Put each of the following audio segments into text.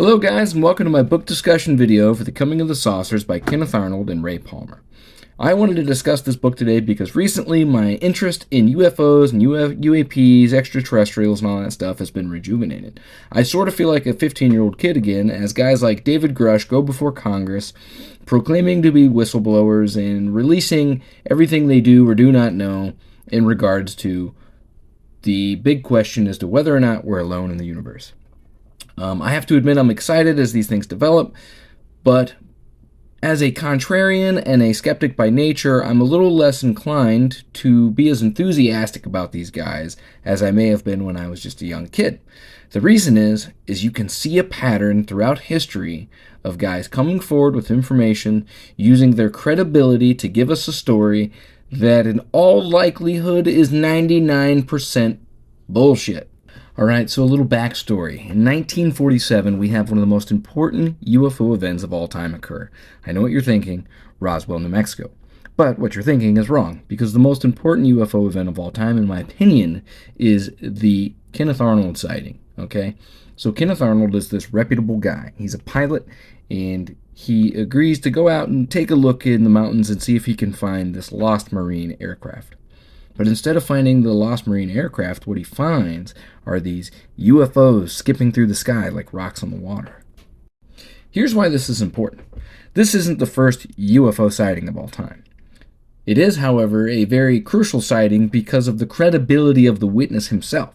Hello guys, and welcome to my book discussion video for The Coming of the Saucers by Kenneth Arnold and Ray Palmer. I wanted to discuss this book today because recently my interest in UFOs and UAPs, extraterrestrials, and all that stuff has been rejuvenated. I sort of feel like a 15-year-old kid again as guys like David Grush go before Congress proclaiming to be whistleblowers and releasing everything they do or do not know in regards to the big question as to whether or not we're alone in the universe. I have to admit I'm excited as these things develop, but as a contrarian and a skeptic by nature, I'm a little less inclined to be as enthusiastic about these guys as I may have been when I was just a young kid. The reason is you can see a pattern throughout history of guys coming forward with information, using their credibility to give us a story that in all likelihood is 99% bullshit. Alright, so a little backstory. In 1947, we have one of the most important UFO events of all time occur. I know what you're thinking, Roswell, New Mexico. But what you're thinking is wrong, because the most important UFO event of all time, in my opinion, is the Kenneth Arnold sighting, okay? So Kenneth Arnold is this reputable guy. He's a pilot, and he agrees to go out and take a look in the mountains and see if he can find this lost Marine aircraft. But instead of finding the lost Marine aircraft, what he finds are these UFOs skipping through the sky like rocks on the water. Here's why this is important. This isn't the first UFO sighting of all time. It is, however, a very crucial sighting because of the credibility of the witness himself.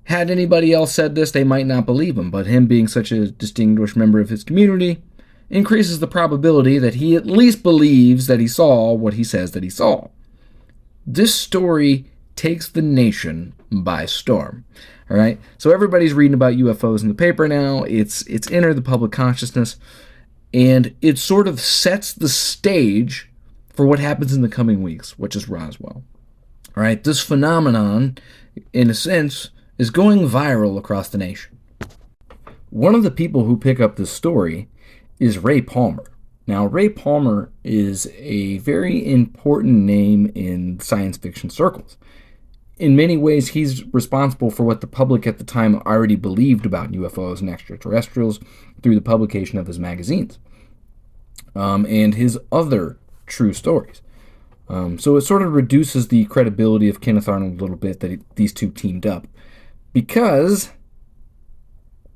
Had anybody else said this, they might not believe him, but him being such a distinguished member of his community increases the probability that he at least believes that he saw what he says that he saw. This story takes the nation by storm. All right, so everybody's reading about UFOs in the paper now. It's entered the public consciousness, and it sort of sets the stage for what happens in the coming weeks, which is Roswell. All right, this phenomenon, in a sense, is going viral across the nation. One of the people who pick up this story is Ray Palmer. Now, Ray Palmer is a very important name in science fiction circles. In many ways, he's responsible for what the public at the time already believed about UFOs and extraterrestrials through the publication of his magazines and his other true stories. So it sort of reduces the credibility of Kenneth Arnold a little bit that these two teamed up, because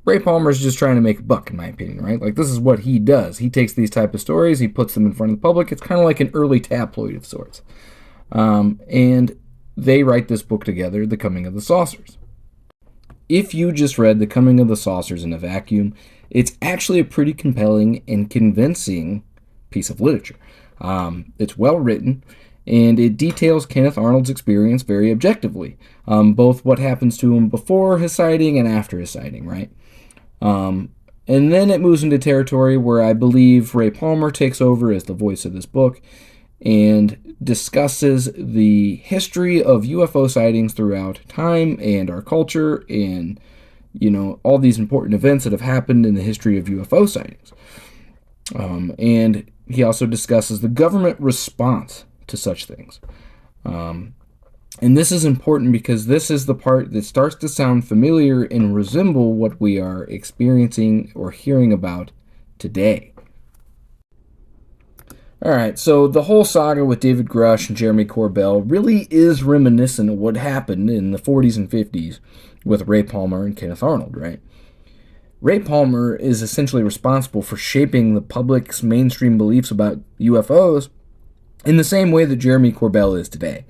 Ray Palmer's just trying to make a buck, in my opinion, right? Like, this is what he does. He takes these type of stories, he puts them in front of the public. It's kind of like an early tabloid of sorts. And they write this book together, The Coming of the Saucers. If you just read The Coming of the Saucers in a vacuum, it's actually a pretty compelling and convincing piece of literature. It's well written, and it details Kenneth Arnold's experience very objectively, both what happens to him before his sighting and after his sighting, right? And then it moves into territory where I believe Ray Palmer takes over as the voice of this book and discusses the history of UFO sightings throughout time and our culture and, all these important events that have happened in the history of UFO sightings. And he also discusses the government response to such things. And this is important because this is the part that starts to sound familiar and resemble what we are experiencing or hearing about today. Alright, so the whole saga with David Grush and Jeremy Corbell really is reminiscent of what happened in the 40s and 50s with Ray Palmer and Kenneth Arnold, right? Ray Palmer is essentially responsible for shaping the public's mainstream beliefs about UFOs in the same way that Jeremy Corbell is today.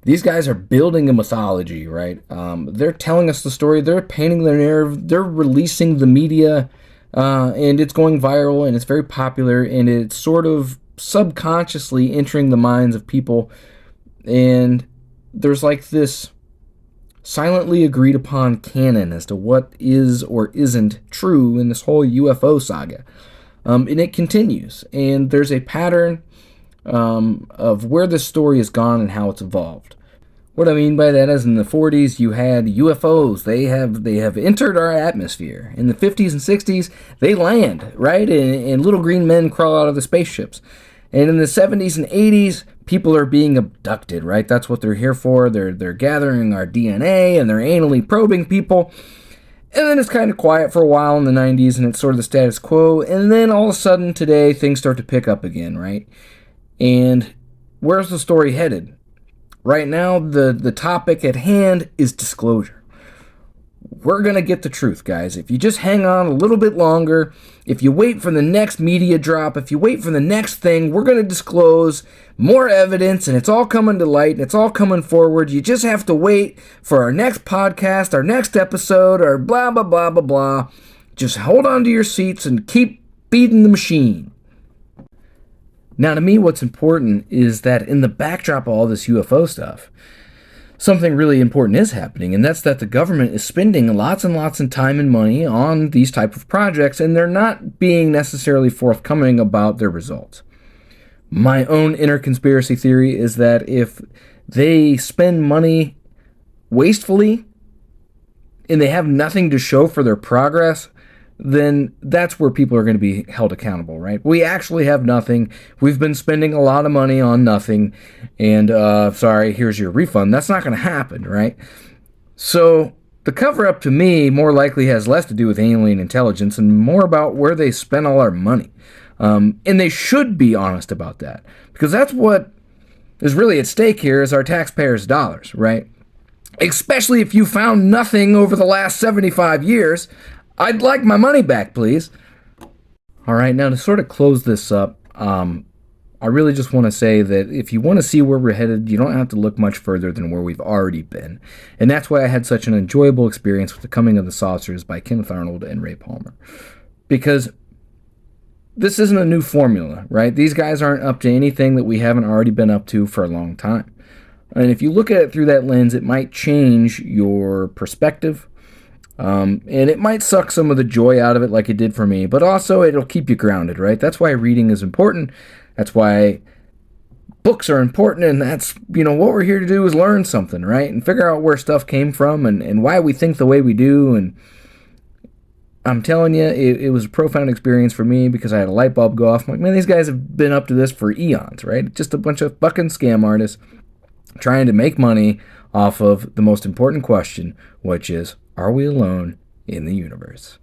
These guys are building a mythology, right? They're telling us the story. They're painting the narrative. They're releasing the media, and it's going viral, and it's very popular, and it's sort of subconsciously entering the minds of people. And there's like this silently agreed upon canon as to what is or isn't true in this whole UFO saga. And it continues, and there's a pattern of where this story has gone and how it's evolved. What I mean by that is in the 40s, you had UFOs. They have entered our atmosphere. In the 50s and 60s, they land, right? And little green men crawl out of the spaceships. And in the 70s and 80s, people are being abducted, right? That's what they're here for. They're gathering our DNA, and they're anally probing people. And then it's kind of quiet for a while in the 90s, and it's sort of the status quo. And then all of a sudden today, things start to pick up again, right? And where's the story headed? Right now, the topic at hand is disclosure. We're going to get the truth, guys. If you just hang on a little bit longer, if you wait for the next media drop, if you wait for the next thing, we're going to disclose more evidence, and it's all coming to light, and it's all coming forward. You just have to wait for our next podcast, our next episode, or blah, blah, blah, blah, blah. Just hold on to your seats and keep feeding the machine. Now, to me, what's important is that in the backdrop of all this UFO stuff, something really important is happening, and that's that the government is spending lots and lots of time and money on these type of projects, and they're not being necessarily forthcoming about their results. My own inner conspiracy theory is that if they spend money wastefully and they have nothing to show for their progress, then that's where people are going to be held accountable, right? We actually have nothing. We've been spending a lot of money on nothing, and sorry, here's your refund. That's not going to happen, right? So the cover-up to me more likely has less to do with alien intelligence and more about where they spent all our money. And they should be honest about that, because that's what is really at stake here is our taxpayers' dollars, right? Especially if you found nothing over the last 75 years. I'd like my money back, please. All right, now to sort of close this up, I really just want to say that if you want to see where we're headed, you don't have to look much further than where we've already been. And that's why I had such an enjoyable experience with The Coming of the Saucers by Kenneth Arnold and Ray Palmer. Because this isn't a new formula, right? These guys aren't up to anything that we haven't already been up to for a long time. And if you look at it through that lens, it might change your perspective. And it might suck some of the joy out of it like it did for me, but also it'll keep you grounded, right? That's why reading is important. That's why books are important, and that's, what we're here to do is learn something, right? And figure out where stuff came from and why we think the way we do. And I'm telling you, it was a profound experience for me because I had a light bulb go off. I'm like, man, these guys have been up to this for eons, right? Just a bunch of fucking scam artists trying to make money off of the most important question, which is, are we alone in the universe?